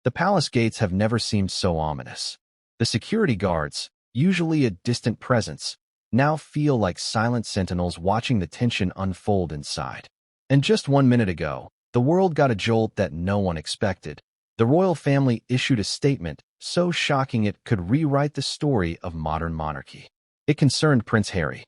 The palace gates have never seemed so ominous. The security guards, usually a distant presence, now feel like silent sentinels watching the tension unfold inside. And just 1 minute ago, the world got a jolt that no one expected. The royal family issued a statement so shocking it could rewrite the story of modern monarchy. It concerned Prince Harry.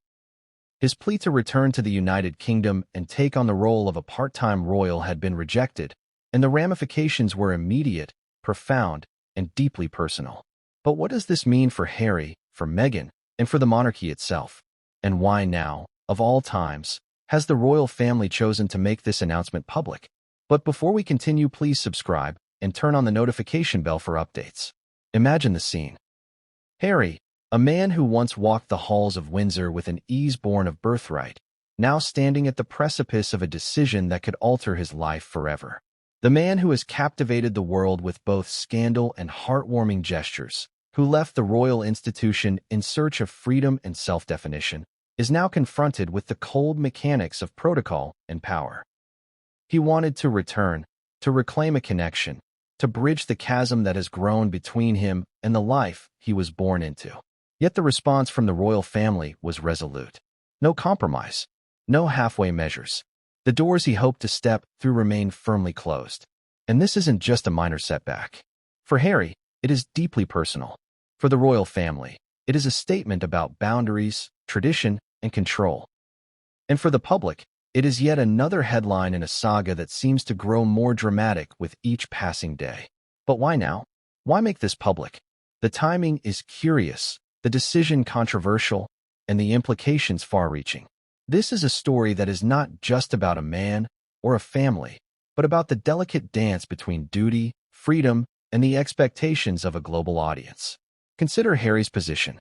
His plea to return to the United Kingdom and take on the role of a part-time royal had been rejected, and the ramifications were immediate, profound, and deeply personal. But what does this mean for Harry, for Meghan, and for the monarchy itself? And why now, of all times, has the royal family chosen to make this announcement public? But before we continue, please subscribe and turn on the notification bell for updates. Imagine the scene. Harry, a man who once walked the halls of Windsor with an ease born of birthright, now standing at the precipice of a decision that could alter his life forever. The man who has captivated the world with both scandal and heartwarming gestures, who left the royal institution in search of freedom and self-definition, is now confronted with the cold mechanics of protocol and power. He wanted to return, to reclaim a connection, to bridge the chasm that has grown between him and the life he was born into. Yet the response from the royal family was resolute. No compromise, no halfway measures. The doors he hoped to step through remain firmly closed. And this isn't just a minor setback. For Harry, it is deeply personal. For the royal family, it is a statement about boundaries, tradition, and control. And for the public, it is yet another headline in a saga that seems to grow more dramatic with each passing day. But why now? Why make this public? The timing is curious, the decision controversial, and the implications far-reaching. This is a story that is not just about a man or a family, but about the delicate dance between duty, freedom, and the expectations of a global audience. Consider Harry's position.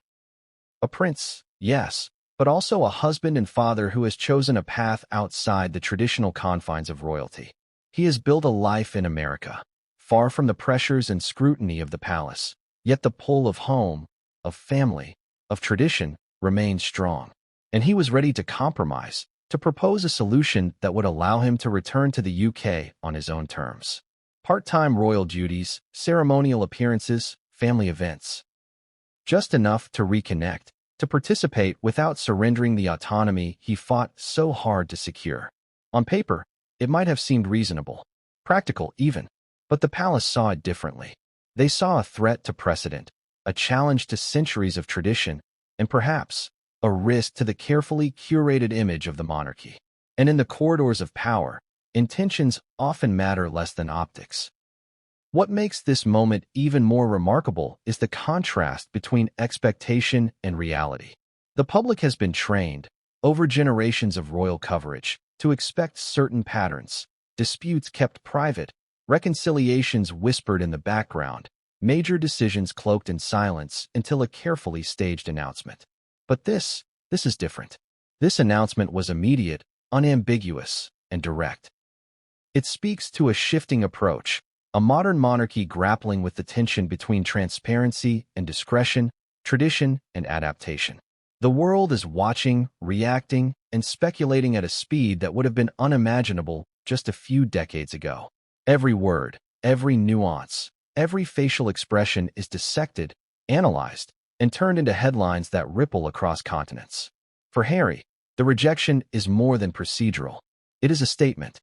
A prince, yes, but also a husband and father who has chosen a path outside the traditional confines of royalty. He has built a life in America, far from the pressures and scrutiny of the palace, yet the pull of home, of family, of tradition remains strong. And he was ready to compromise, to propose a solution that would allow him to return to the UK on his own terms. Part-time royal duties, ceremonial appearances, family events. Just enough to reconnect, to participate without surrendering the autonomy he fought so hard to secure. On paper, it might have seemed reasonable, practical even, but the palace saw it differently. They saw a threat to precedent, a challenge to centuries of tradition, and perhaps a risk to the carefully curated image of the monarchy. And in the corridors of power, intentions often matter less than optics. What makes this moment even more remarkable is the contrast between expectation and reality. The public has been trained, over generations of royal coverage, to expect certain patterns, disputes kept private, reconciliations whispered in the background, major decisions cloaked in silence until a carefully staged announcement. But this is different. This announcement was immediate, unambiguous, and direct. It speaks to a shifting approach, a modern monarchy grappling with the tension between transparency and discretion, tradition and adaptation. The world is watching, reacting, and speculating at a speed that would have been unimaginable just a few decades ago. Every word, every nuance, every facial expression is dissected, analyzed, and turned into headlines that ripple across continents. For Harry, the rejection is more than procedural. It is a statement.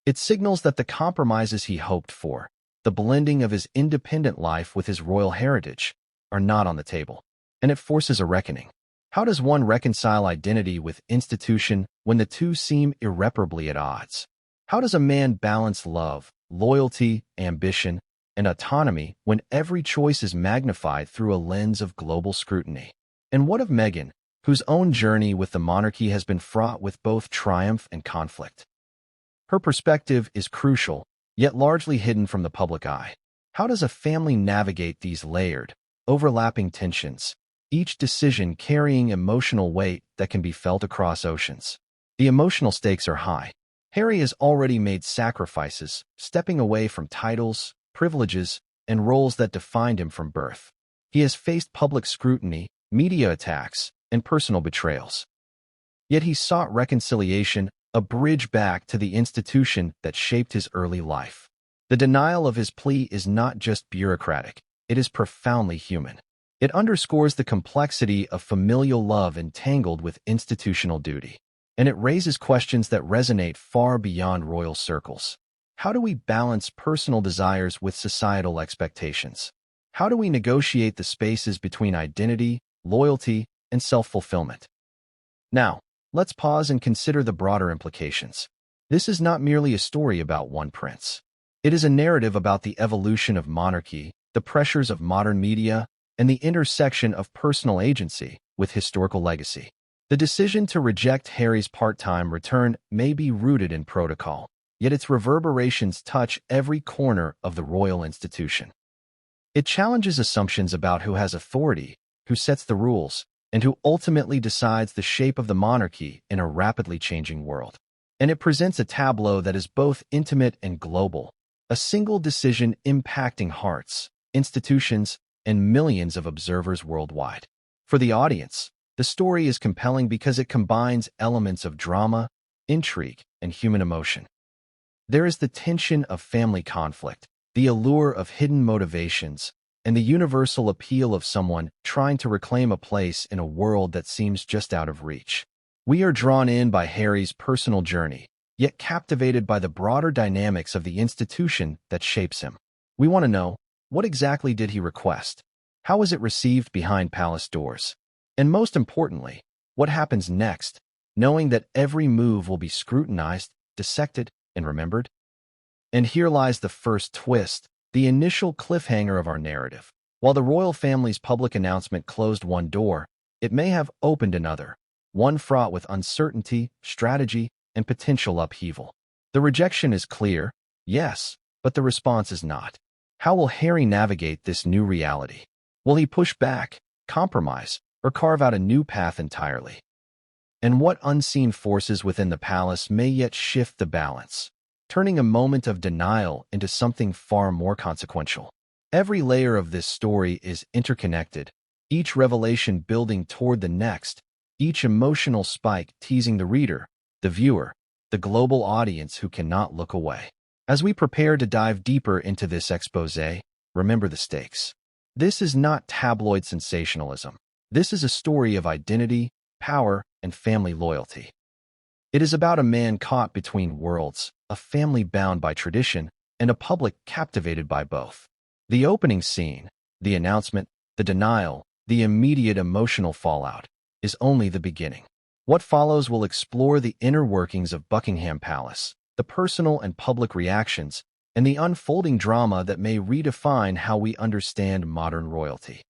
It signals that the compromises he hoped for, the blending of his independent life with his royal heritage, are not on the table. And it forces a reckoning. How does one reconcile identity with institution when the two seem irreparably at odds? How does a man balance love, loyalty, ambition, and autonomy when every choice is magnified through a lens of global scrutiny? And what of Meghan, whose own journey with the monarchy has been fraught with both triumph and conflict? Her perspective is crucial, yet largely hidden from the public eye. How does a family navigate these layered, overlapping tensions, each decision carrying emotional weight that can be felt across oceans? The emotional stakes are high. Harry has already made sacrifices, stepping away from titles, privileges, and roles that defined him from birth. He has faced public scrutiny, media attacks, and personal betrayals. Yet he sought reconciliation, a bridge back to the institution that shaped his early life. The denial of his plea is not just bureaucratic, it is profoundly human. It underscores the complexity of familial love entangled with institutional duty. And it raises questions that resonate far beyond royal circles. How do we balance personal desires with societal expectations? How do we negotiate the spaces between identity, loyalty, and self-fulfillment? Now, let's pause and consider the broader implications. This is not merely a story about one prince. It is a narrative about the evolution of monarchy, the pressures of modern media, and the intersection of personal agency with historical legacy. The decision to reject Harry's part-time return may be rooted in protocol, yet its reverberations touch every corner of the royal institution. It challenges assumptions about who has authority, who sets the rules, and who ultimately decides the shape of the monarchy in a rapidly changing world. And it presents a tableau that is both intimate and global, a single decision impacting hearts, institutions, and millions of observers worldwide. For the audience, the story is compelling because it combines elements of drama, intrigue, and human emotion. There is the tension of family conflict, the allure of hidden motivations, and the universal appeal of someone trying to reclaim a place in a world that seems just out of reach. We are drawn in by Harry's personal journey, yet captivated by the broader dynamics of the institution that shapes him. We want to know, what exactly did he request? How was it received behind palace doors? And most importantly, what happens next, knowing that every move will be scrutinized, dissected, and remembered? And here lies the first twist, the initial cliffhanger of our narrative. While the royal family's public announcement closed one door, it may have opened another, one fraught with uncertainty, strategy, and potential upheaval. The rejection is clear, yes, but the response is not. How will Harry navigate this new reality? Will he push back, compromise, or carve out a new path entirely? And what unseen forces within the palace may yet shift the balance, turning a moment of denial into something far more consequential? Every layer of this story is interconnected, each revelation building toward the next, each emotional spike teasing the reader, the viewer, the global audience who cannot look away. As we prepare to dive deeper into this exposé, remember the stakes. This is not tabloid sensationalism. This is a story of identity, power, and family loyalty. It is about a man caught between worlds, a family bound by tradition, and a public captivated by both. The opening scene, the announcement, the denial, the immediate emotional fallout, is only the beginning. What follows will explore the inner workings of Buckingham Palace, the personal and public reactions, and the unfolding drama that may redefine how we understand modern royalty.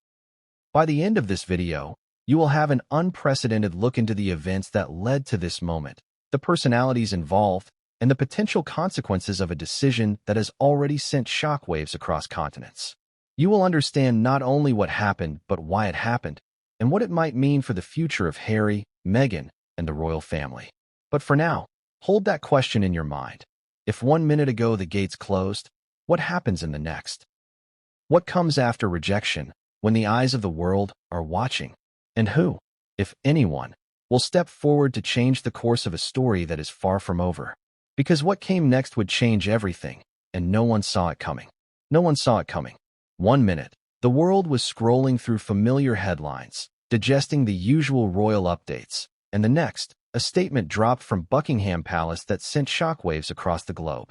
By the end of this video, you will have an unprecedented look into the events that led to this moment, the personalities involved, and the potential consequences of a decision that has already sent shockwaves across continents. You will understand not only what happened, but why it happened, and what it might mean for the future of Harry, Meghan, and the royal family. But for now, hold that question in your mind. If 1 minute ago the gates closed, what happens in the next? What comes after rejection, when the eyes of the world are watching? And who, if anyone, will step forward to change the course of a story that is far from over? Because what came next would change everything, and no one saw it coming. No one saw it coming. 1 minute, the world was scrolling through familiar headlines, digesting the usual royal updates, and the next, a statement dropped from Buckingham Palace that sent shockwaves across the globe.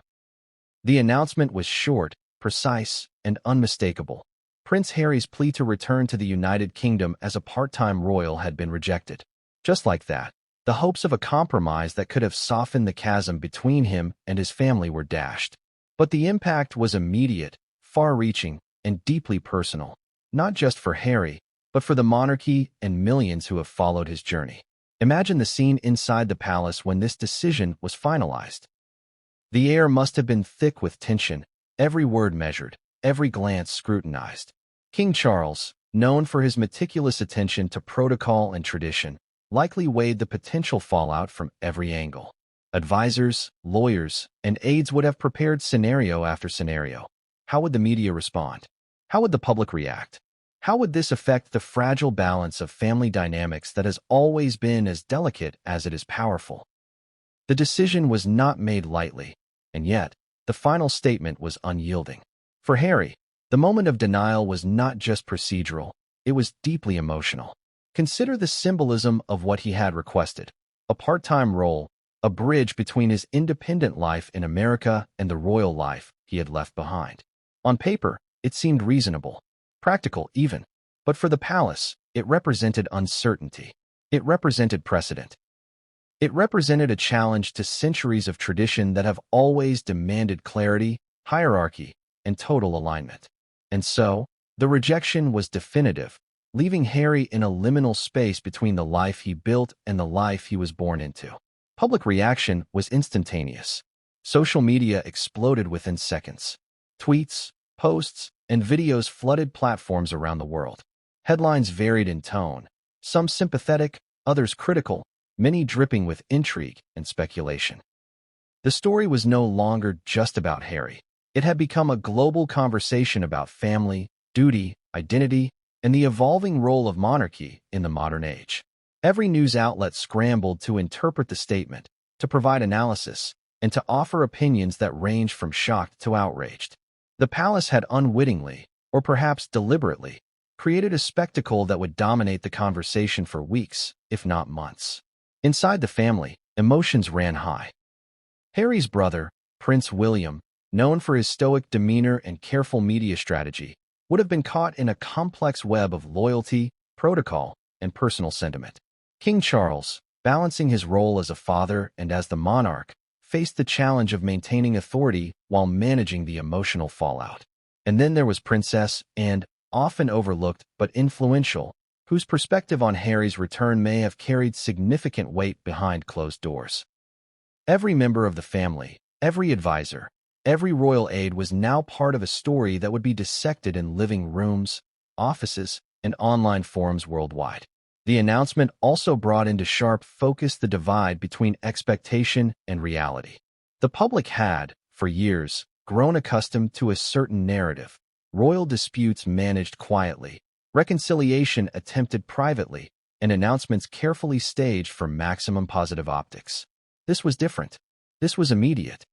The announcement was short, precise, and unmistakable. Prince Harry's plea to return to the United Kingdom as a part-time royal had been rejected. Just like that, the hopes of a compromise that could have softened the chasm between him and his family were dashed. But the impact was immediate, far-reaching, and deeply personal, not just for Harry, but for the monarchy and millions who have followed his journey. Imagine the scene inside the palace when this decision was finalized. The air must have been thick with tension, every word measured, every glance scrutinized. King Charles, known for his meticulous attention to protocol and tradition, likely weighed the potential fallout from every angle. Advisors, lawyers, and aides would have prepared scenario after scenario. How would the media respond? How would the public react? How would this affect the fragile balance of family dynamics that has always been as delicate as it is powerful? The decision was not made lightly, and yet, the final statement was unyielding. For Harry, the moment of denial was not just procedural, it was deeply emotional. Consider the symbolism of what he had requested: a part-time role, a bridge between his independent life in America and the royal life he had left behind. On paper, it seemed reasonable, practical even, but for the palace, it represented uncertainty. It represented precedent. It represented a challenge to centuries of tradition that have always demanded clarity, hierarchy, and total alignment. And so, the rejection was definitive, leaving Harry in a liminal space between the life he built and the life he was born into. Public reaction was instantaneous. Social media exploded within seconds. Tweets, posts, and videos flooded platforms around the world. Headlines varied in tone, some sympathetic, others critical, many dripping with intrigue and speculation. The story was no longer just about Harry. It had become a global conversation about family, duty, identity, and the evolving role of monarchy in the modern age. Every news outlet scrambled to interpret the statement, to provide analysis, and to offer opinions that ranged from shocked to outraged. The palace had unwittingly, or perhaps deliberately, created a spectacle that would dominate the conversation for weeks, if not months. Inside the family, emotions ran high. Harry's brother, Prince William, known for his stoic demeanor and careful media strategy, would have been caught in a complex web of loyalty, protocol, and personal sentiment. King Charles, balancing his role as a father and as the monarch, faced the challenge of maintaining authority while managing the emotional fallout. And then there was Princess Anne, often overlooked but influential, whose perspective on Harry's return may have carried significant weight behind closed doors. Every member of the family, every advisor, every royal aide was now part of a story that would be dissected in living rooms, offices, and online forums worldwide. The announcement also brought into sharp focus the divide between expectation and reality. The public had, for years, grown accustomed to a certain narrative: royal disputes managed quietly, reconciliation attempted privately, and announcements carefully staged for maximum positive optics. This was different. This was immediate,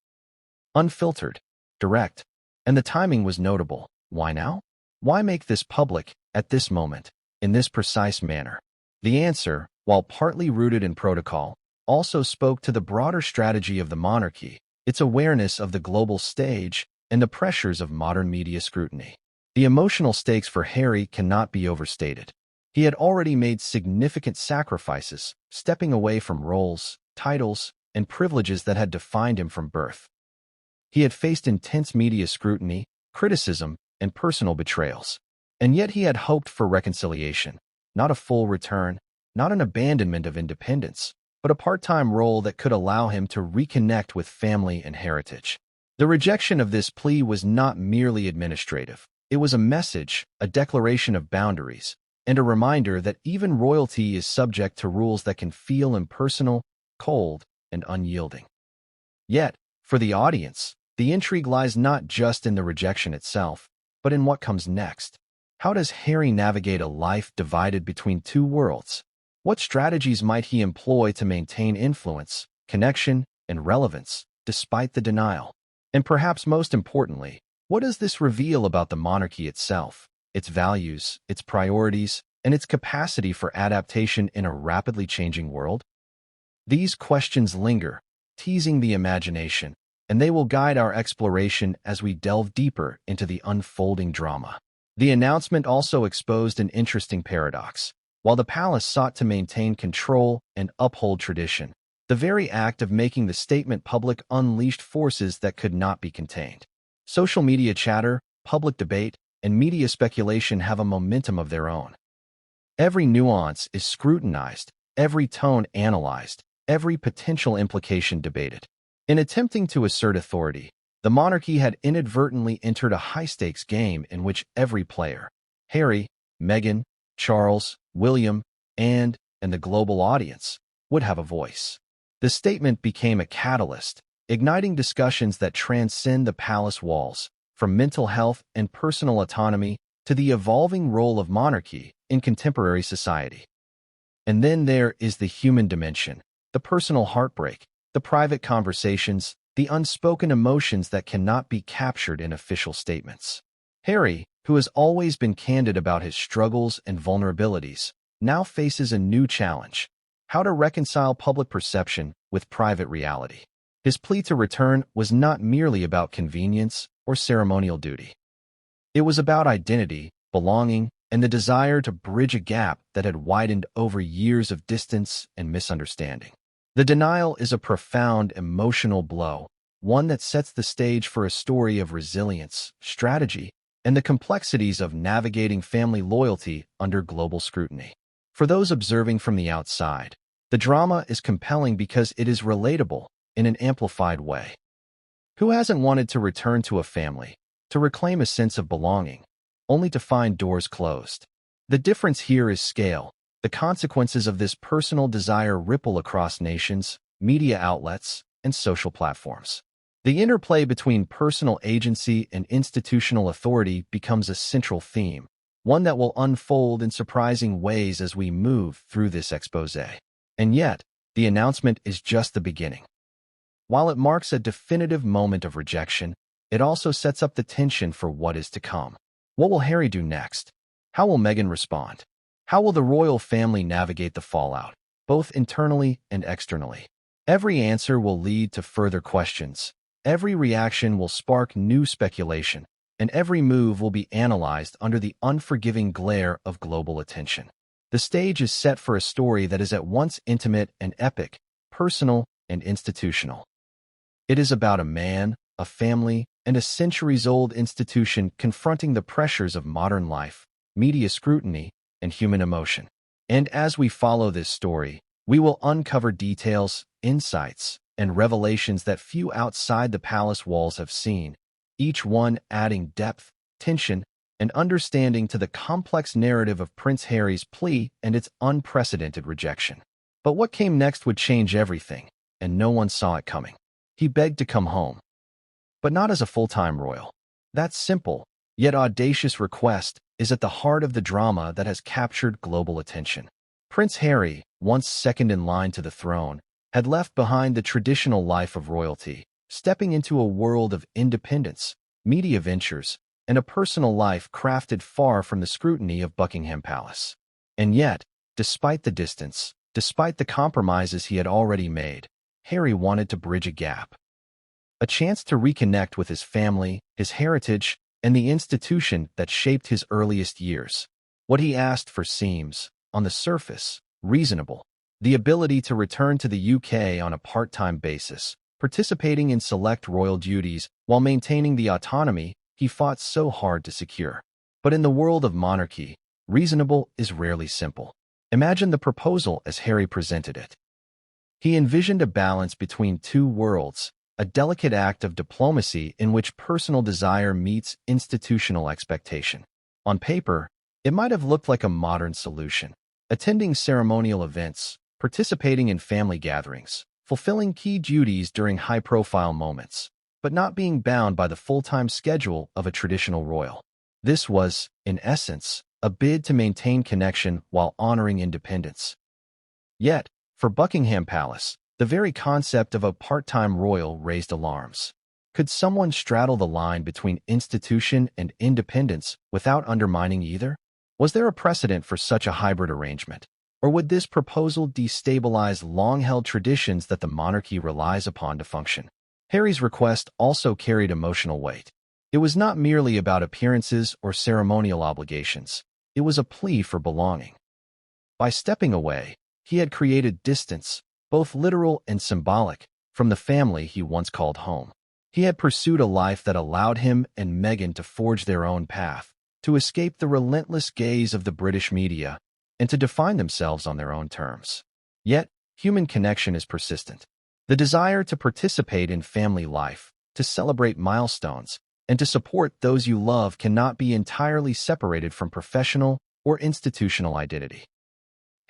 unfiltered, direct, and the timing was notable. Why now? Why make this public, at this moment, in this precise manner? The answer, while partly rooted in protocol, also spoke to the broader strategy of the monarchy, its awareness of the global stage, and the pressures of modern media scrutiny. The emotional stakes for Harry cannot be overstated. He had already made significant sacrifices, stepping away from roles, titles, and privileges that had defined him from birth. He had faced intense media scrutiny, criticism, and personal betrayals. And yet he had hoped for reconciliation, not a full return, not an abandonment of independence, but a part-time role that could allow him to reconnect with family and heritage. The rejection of this plea was not merely administrative. It was a message, a declaration of boundaries, and a reminder that even royalty is subject to rules that can feel impersonal, cold, and unyielding. Yet, for the audience, the intrigue lies not just in the rejection itself, but in what comes next. How does Harry navigate a life divided between two worlds? What strategies might he employ to maintain influence, connection, and relevance, despite the denial? And perhaps most importantly, what does this reveal about the monarchy itself, its values, its priorities, and its capacity for adaptation in a rapidly changing world? These questions linger, teasing the imagination, and they will guide our exploration as we delve deeper into the unfolding drama. The announcement also exposed an interesting paradox. While the palace sought to maintain control and uphold tradition, the very act of making the statement public unleashed forces that could not be contained. Social media chatter, public debate, and media speculation have a momentum of their own. Every nuance is scrutinized, every tone analyzed, every potential implication debated. In attempting to assert authority, the monarchy had inadvertently entered a high-stakes game in which every player, Harry, Meghan, Charles, William, and the global audience, would have a voice. The statement became a catalyst, igniting discussions that transcend the palace walls, from mental health and personal autonomy to the evolving role of monarchy in contemporary society. And then there is the human dimension, the personal heartbreak, the private conversations, the unspoken emotions that cannot be captured in official statements. Harry, who has always been candid about his struggles and vulnerabilities, now faces a new challenge: how to reconcile public perception with private reality. His plea to return was not merely about convenience or ceremonial duty. It was about identity, belonging, and the desire to bridge a gap that had widened over years of distance and misunderstanding. The denial is a profound emotional blow, one that sets the stage for a story of resilience, strategy, and the complexities of navigating family loyalty under global scrutiny. For those observing from the outside, the drama is compelling because it is relatable in an amplified way. Who hasn't wanted to return to a family, to reclaim a sense of belonging, only to find doors closed? The difference here is scale. The consequences of this personal desire ripple across nations, media outlets, and social platforms. The interplay between personal agency and institutional authority becomes a central theme, one that will unfold in surprising ways as we move through this exposé. And yet, the announcement is just the beginning. While it marks a definitive moment of rejection, it also sets up the tension for what is to come. What will Harry do next? How will Meghan respond? How will the royal family navigate the fallout, both internally and externally? Every answer will lead to further questions. Every reaction will spark new speculation, and every move will be analyzed under the unforgiving glare of global attention. The stage is set for a story that is at once intimate and epic, personal and institutional. It is about a man, a family, and a centuries-old institution confronting the pressures of modern life, media scrutiny, and human emotion. And as we follow this story, we will uncover details, insights, and revelations that few outside the palace walls have seen, each one adding depth, tension, and understanding to the complex narrative of Prince Harry's plea and its unprecedented rejection. But what came next would change everything, and no one saw it coming. He begged to come home, but not as a full-time royal. That simple, yet audacious request is at the heart of the drama that has captured global attention. Prince Harry, once second in line to the throne, had left behind the traditional life of royalty, stepping into a world of independence, media ventures, and a personal life crafted far from the scrutiny of Buckingham Palace. And yet, despite the distance, despite the compromises he had already made, Harry wanted to bridge a gap. A chance to reconnect with his family, his heritage, and the institution that shaped his earliest years. What he asked for seems, on the surface, reasonable. The ability to return to the UK on a part-time basis, participating in select royal duties while maintaining the autonomy he fought so hard to secure. But in the world of monarchy, reasonable is rarely simple. Imagine the proposal as Harry presented it. He envisioned a balance between two worlds, a delicate act of diplomacy in which personal desire meets institutional expectation. On paper, it might have looked like a modern solution: attending ceremonial events, participating in family gatherings, fulfilling key duties during high-profile moments, but not being bound by the full-time schedule of a traditional royal. This was, in essence, a bid to maintain connection while honoring independence. Yet, for Buckingham Palace, the very concept of a part-time royal raised alarms. Could someone straddle the line between institution and independence without undermining either? Was there a precedent for such a hybrid arrangement? Or would this proposal destabilize long-held traditions that the monarchy relies upon to function? Harry's request also carried emotional weight. It was not merely about appearances or ceremonial obligations. It was a plea for belonging. By stepping away, he had created distance, both literal and symbolic, from the family he once called home. He had pursued a life that allowed him and Meghan to forge their own path, to escape the relentless gaze of the British media, and to define themselves on their own terms. Yet, human connection is persistent. The desire to participate in family life, to celebrate milestones, and to support those you love cannot be entirely separated from professional or institutional identity.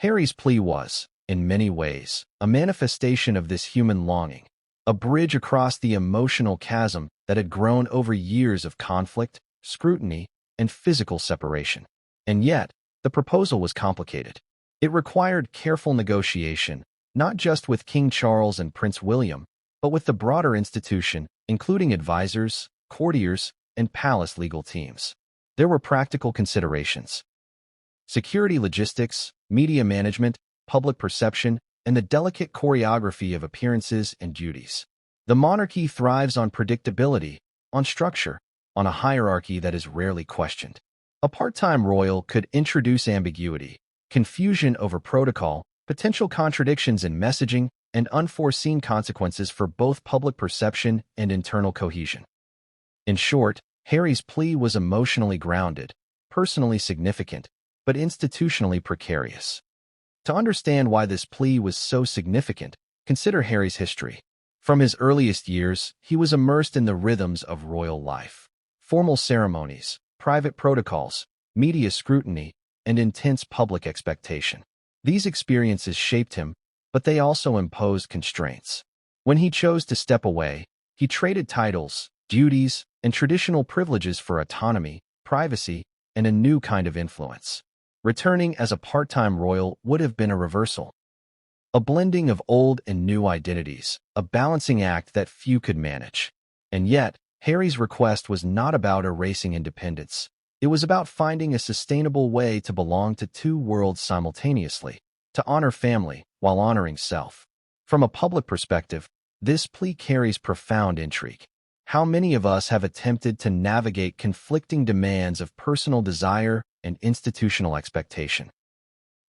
Harry's plea was, in many ways, a manifestation of this human longing, a bridge across the emotional chasm that had grown over years of conflict, scrutiny, and physical separation. And yet, the proposal was complicated. It required careful negotiation, not just with King Charles and Prince William, but with the broader institution, including advisors, courtiers, and palace legal teams. There were practical considerations: security logistics, media management, public perception, and the delicate choreography of appearances and duties. The monarchy thrives on predictability, on structure, on a hierarchy that is rarely questioned. A part-time royal could introduce ambiguity, confusion over protocol, potential contradictions in messaging, and unforeseen consequences for both public perception and internal cohesion. In short, Harry's plea was emotionally grounded, personally significant, but institutionally precarious. To understand why this plea was so significant, consider Harry's history. From his earliest years, he was immersed in the rhythms of royal life. Formal ceremonies, private protocols, media scrutiny, and intense public expectation. These experiences shaped him, but they also imposed constraints. When he chose to step away, he traded titles, duties, and traditional privileges for autonomy, privacy, and a new kind of influence. Returning as a part-time royal would have been a reversal. A blending of old and new identities, a balancing act that few could manage. And yet, Harry's request was not about erasing independence. It was about finding a sustainable way to belong to two worlds simultaneously, to honor family while honoring self. From a public perspective, this plea carries profound intrigue. How many of us have attempted to navigate conflicting demands of personal desire and institutional expectation?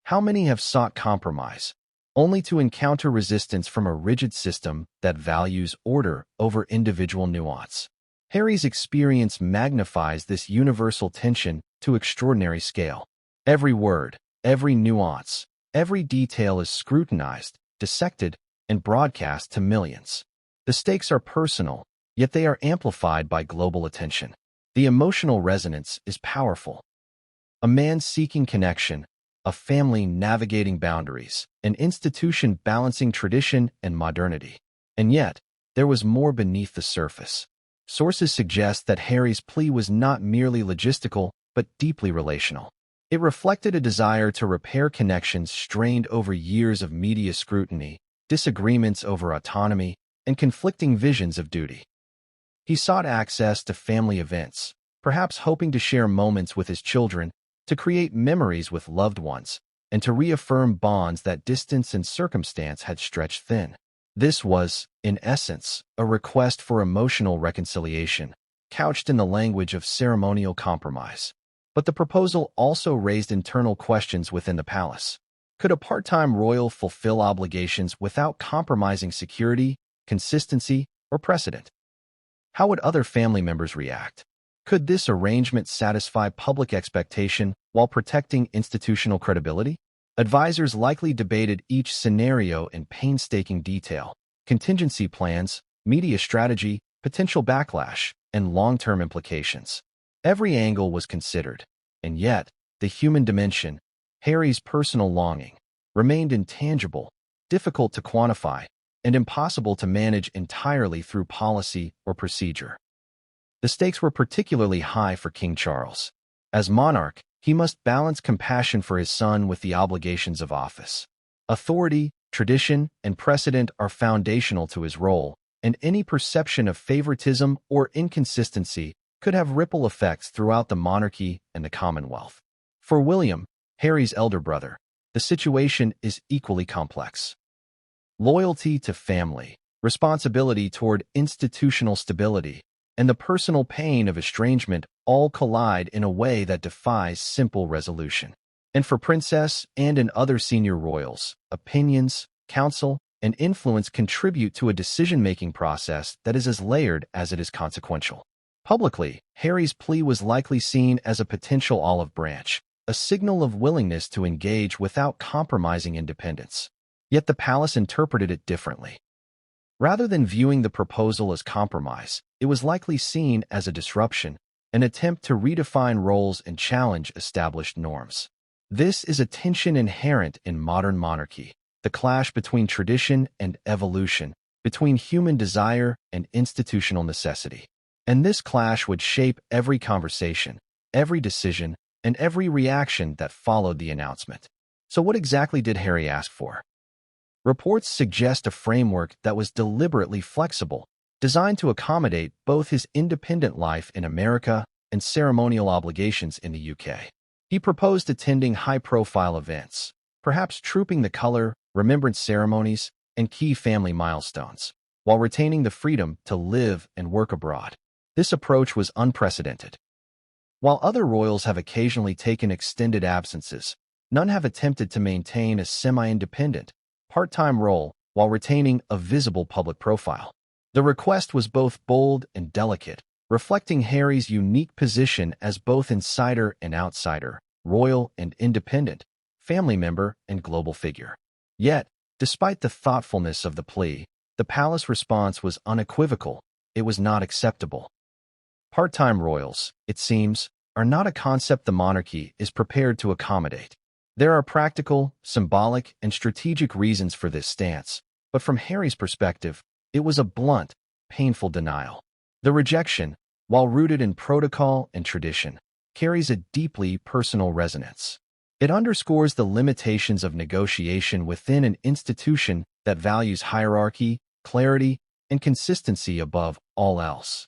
How many have sought compromise, only to encounter resistance from a rigid system that values order over individual nuance? Harry's experience magnifies this universal tension to extraordinary scale. Every word, every nuance, every detail is scrutinized, dissected, and broadcast to millions. The stakes are personal, yet they are amplified by global attention. The emotional resonance is powerful. A man seeking connection, a family navigating boundaries, an institution balancing tradition and modernity. And yet, there was more beneath the surface. Sources suggest that Harry's plea was not merely logistical, but deeply relational. It reflected a desire to repair connections strained over years of media scrutiny, disagreements over autonomy, and conflicting visions of duty. He sought access to family events, perhaps hoping to share moments with his children, to create memories with loved ones, and to reaffirm bonds that distance and circumstance had stretched thin. This was, in essence, a request for emotional reconciliation, couched in the language of ceremonial compromise. But the proposal also raised internal questions within the palace. Could a part-time royal fulfill obligations without compromising security, consistency, or precedent? How would other family members react? Could this arrangement satisfy public expectation while protecting institutional credibility? Advisors likely debated each scenario in painstaking detail: contingency plans, media strategy, potential backlash, and long-term implications. Every angle was considered, and yet, the human dimension, Harry's personal longing, remained intangible, difficult to quantify, and impossible to manage entirely through policy or procedure. The stakes were particularly high for King Charles. As monarch, he must balance compassion for his son with the obligations of office. Authority, tradition, and precedent are foundational to his role, and any perception of favoritism or inconsistency could have ripple effects throughout the monarchy and the Commonwealth. For William, Harry's elder brother, the situation is equally complex. Loyalty to family, responsibility toward institutional stability, and the personal pain of estrangement all collide in a way that defies simple resolution. And for Princess Anne and other senior royals, opinions, counsel, and influence contribute to a decision-making process that is as layered as it is consequential. Publicly, Harry's plea was likely seen as a potential olive branch, a signal of willingness to engage without compromising independence. Yet the palace interpreted it differently. Rather than viewing the proposal as compromise, it was likely seen as a disruption, an attempt to redefine roles and challenge established norms. This is a tension inherent in modern monarchy, the clash between tradition and evolution, between human desire and institutional necessity. And this clash would shape every conversation, every decision, and every reaction that followed the announcement. So what exactly did Harry ask for? Reports suggest a framework that was deliberately flexible, designed to accommodate both his independent life in America and ceremonial obligations in the UK. He proposed attending high-profile events, perhaps trooping the color, remembrance ceremonies, and key family milestones, while retaining the freedom to live and work abroad. This approach was unprecedented. While other royals have occasionally taken extended absences, none have attempted to maintain a semi-independent, part-time role while retaining a visible public profile. The request was both bold and delicate, reflecting Harry's unique position as both insider and outsider, royal and independent, family member and global figure. Yet, despite the thoughtfulness of the plea, the palace response was unequivocal. It was not acceptable. Part-time royals, it seems, are not a concept the monarchy is prepared to accommodate. There are practical, symbolic, and strategic reasons for this stance, but from Harry's perspective, it was a blunt, painful denial. The rejection, while rooted in protocol and tradition, carries a deeply personal resonance. It underscores the limitations of negotiation within an institution that values hierarchy, clarity, and consistency above all else.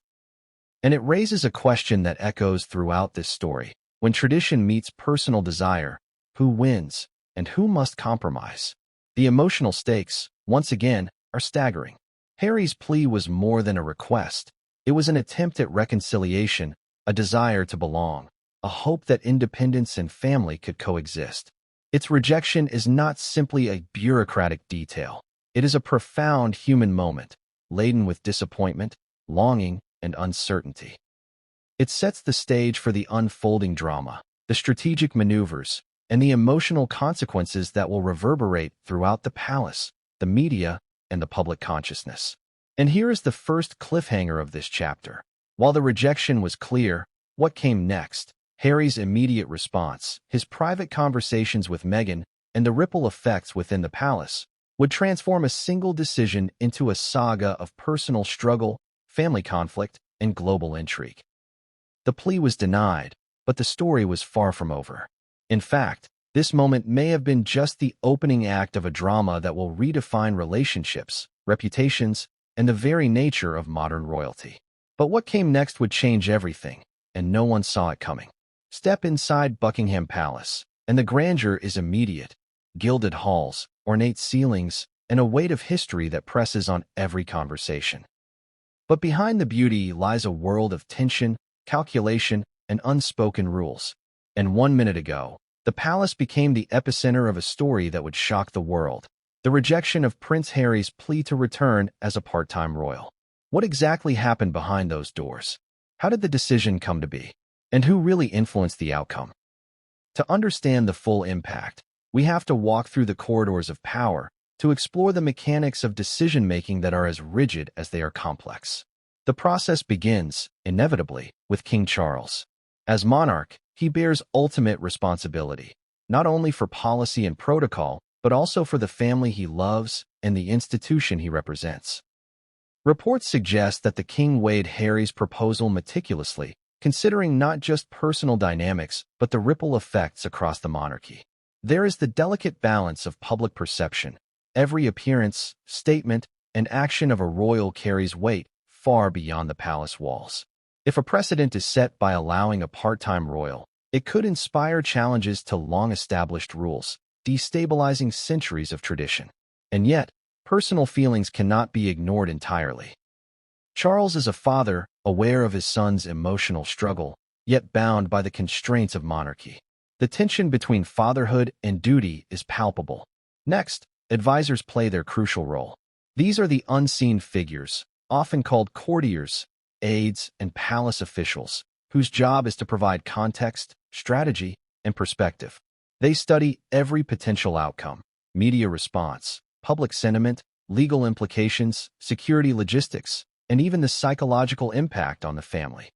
And it raises a question that echoes throughout this story. When tradition meets personal desire, who wins and who must compromise? The emotional stakes, once again, are staggering. Harry's plea was more than a request. It was an attempt at reconciliation, a desire to belong, a hope that independence and family could coexist. Its rejection is not simply a bureaucratic detail. It is a profound human moment, laden with disappointment, longing, and uncertainty. It sets the stage for the unfolding drama, the strategic maneuvers, and the emotional consequences that will reverberate throughout the palace, the media, and the public consciousness. And here is the first cliffhanger of this chapter. While the rejection was clear, what came next? Harry's immediate response, his private conversations with Meghan, and the ripple effects within the palace would transform a single decision into a saga of personal struggle, family conflict, and global intrigue. The plea was denied, but the story was far from over. In fact, this moment may have been just the opening act of a drama that will redefine relationships, reputations, and the very nature of modern royalty. But what came next would change everything, and no one saw it coming. Step inside Buckingham Palace, and the grandeur is immediate. Gilded halls, ornate ceilings, and a weight of history that presses on every conversation. But behind the beauty lies a world of tension, calculation, and unspoken rules. And 1 minute ago, the palace became the epicenter of a story that would shock the world. The rejection of Prince Harry's plea to return as a part-time royal. What exactly happened behind those doors? How did the decision come to be? And who really influenced the outcome? To understand the full impact, we have to walk through the corridors of power to explore the mechanics of decision-making that are as rigid as they are complex. The process begins, inevitably, with King Charles. As monarch, he bears ultimate responsibility, not only for policy and protocol, but also for the family he loves and the institution he represents. Reports suggest that the king weighed Harry's proposal meticulously, considering not just personal dynamics, but the ripple effects across the monarchy. There is the delicate balance of public perception. Every appearance, statement, and action of a royal carries weight far beyond the palace walls. If a precedent is set by allowing a part-time royal, it could inspire challenges to long-established rules, destabilizing centuries of tradition. And yet, personal feelings cannot be ignored entirely. Charles is a father, aware of his son's emotional struggle, yet bound by the constraints of monarchy. The tension between fatherhood and duty is palpable. Next, advisors play their crucial role. These are the unseen figures, often called courtiers, aides, and palace officials, whose job is to provide context, strategy, and perspective. They study every potential outcome, media response, public sentiment, legal implications, security logistics, and even the psychological impact on the family.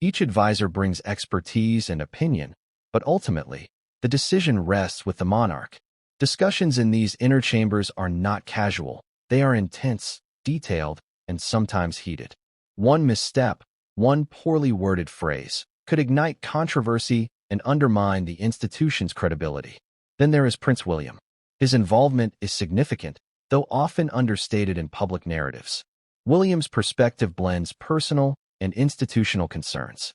Each advisor brings expertise and opinion, but ultimately, the decision rests with the monarch. Discussions in these inner chambers are not casual. They are intense, detailed, and sometimes heated. One misstep, one poorly worded phrase, could ignite controversy and undermine the institution's credibility. Then there is Prince William. His involvement is significant, though often understated in public narratives. William's perspective blends personal and institutional concerns.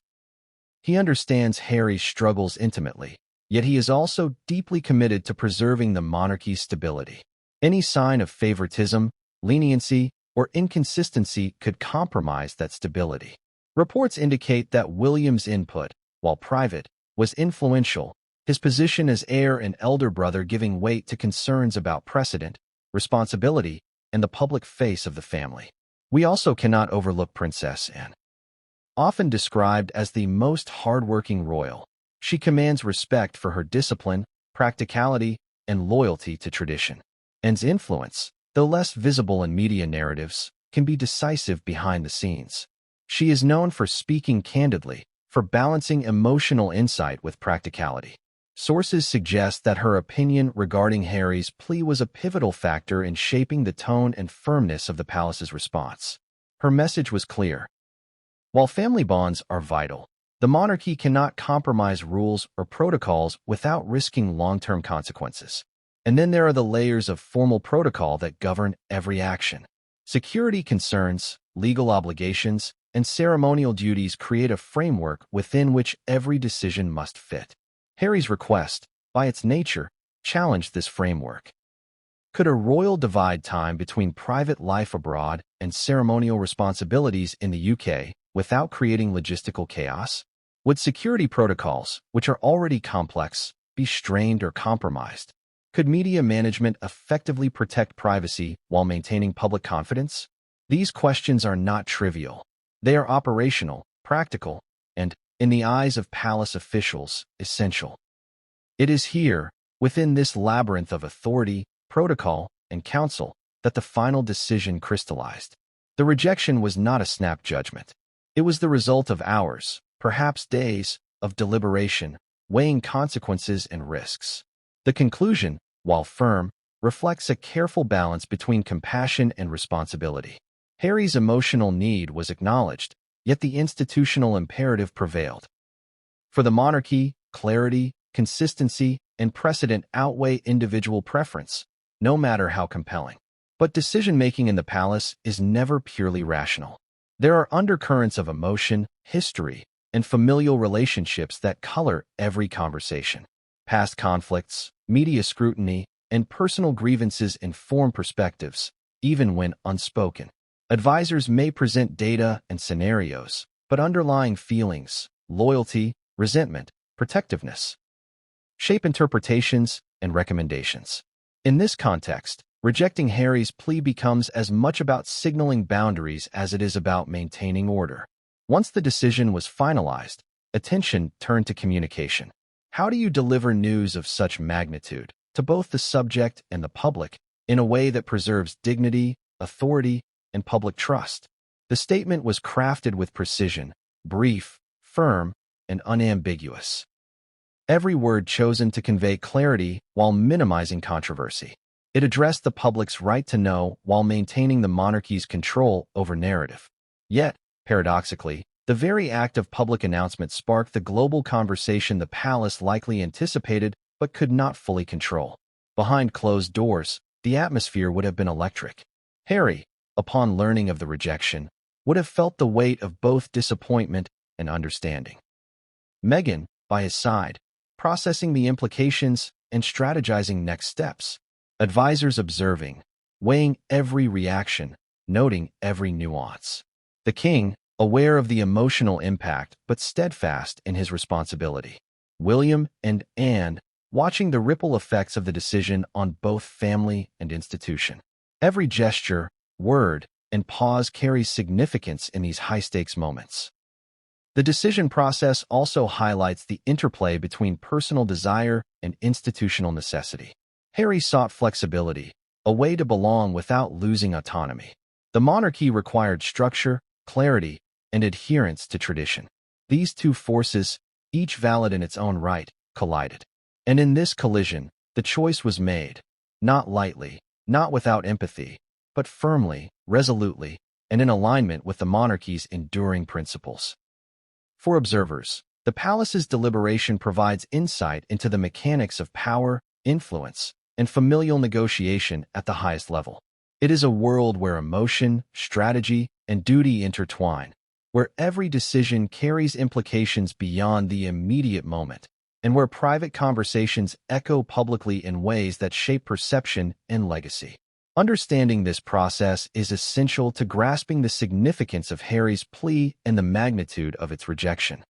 He understands Harry's struggles intimately, yet he is also deeply committed to preserving the monarchy's stability. Any sign of favoritism, leniency, or inconsistency could compromise that stability. Reports indicate that William's input, while private, was influential, his position as heir and elder brother giving weight to concerns about precedent, responsibility, and the public face of the family. We also cannot overlook Princess Anne. Often described as the most hardworking royal, she commands respect for her discipline, practicality, and loyalty to tradition. Anne's influence, though less visible in media narratives, can be decisive behind the scenes. She is known for speaking candidly, for balancing emotional insight with practicality. Sources suggest that her opinion regarding Harry's plea was a pivotal factor in shaping the tone and firmness of the palace's response. Her message was clear. While family bonds are vital, the monarchy cannot compromise rules or protocols without risking long-term consequences. And then there are the layers of formal protocol that govern every action. Security concerns, legal obligations, and ceremonial duties create a framework within which every decision must fit. Harry's request, by its nature, challenged this framework. Could a royal divide time between private life abroad and ceremonial responsibilities in the UK without creating logistical chaos? Would security protocols, which are already complex, be strained or compromised? Could media management effectively protect privacy while maintaining public confidence? These questions are not trivial. They are operational, practical, and, in the eyes of palace officials, essential. It is here, within this labyrinth of authority, protocol, and counsel, that the final decision crystallized. The rejection was not a snap judgment. It was the result of hours, perhaps days, of deliberation, weighing consequences and risks. The conclusion, while firm, reflects a careful balance between compassion and responsibility. Harry's emotional need was acknowledged, yet the institutional imperative prevailed. For the monarchy, clarity, consistency, and precedent outweigh individual preference, no matter how compelling. But decision-making in the palace is never purely rational. There are undercurrents of emotion, history, and familial relationships that color every conversation. Past conflicts, media scrutiny, and personal grievances inform perspectives, even when unspoken. Advisors may present data and scenarios, but underlying feelings, loyalty, resentment, protectiveness, shape interpretations and recommendations. In this context, rejecting Harry's plea becomes as much about signaling boundaries as it is about maintaining order. Once the decision was finalized, attention turned to communication. How do you deliver news of such magnitude to both the subject and the public in a way that preserves dignity, authority, and public trust? The statement was crafted with precision, brief, firm, and unambiguous. Every word chosen to convey clarity while minimizing controversy. It addressed the public's right to know while maintaining the monarchy's control over narrative. Yet, paradoxically, the very act of public announcement sparked the global conversation the palace likely anticipated but could not fully control. Behind closed doors, the atmosphere would have been electric. Harry, upon learning of the rejection, would have felt the weight of both disappointment and understanding. Meghan, by his side, processing the implications and strategizing next steps. Advisors observing, weighing every reaction, noting every nuance. The king, aware of the emotional impact but steadfast in his responsibility. William and Anne, watching the ripple effects of the decision on both family and institution. Every gesture, word, and pause carries significance in these high-stakes moments. The decision process also highlights the interplay between personal desire and institutional necessity. Harry sought flexibility, a way to belong without losing autonomy. The monarchy required structure, clarity, and adherence to tradition. These two forces, each valid in its own right, collided. And in this collision, the choice was made, not lightly, not without empathy, but firmly, resolutely, and in alignment with the monarchy's enduring principles. For observers, the palace's deliberation provides insight into the mechanics of power, influence, and familial negotiation at the highest level. It is a world where emotion, strategy, and duty intertwine, where every decision carries implications beyond the immediate moment, and where private conversations echo publicly in ways that shape perception and legacy. Understanding this process is essential to grasping the significance of Harry's plea and the magnitude of its rejection.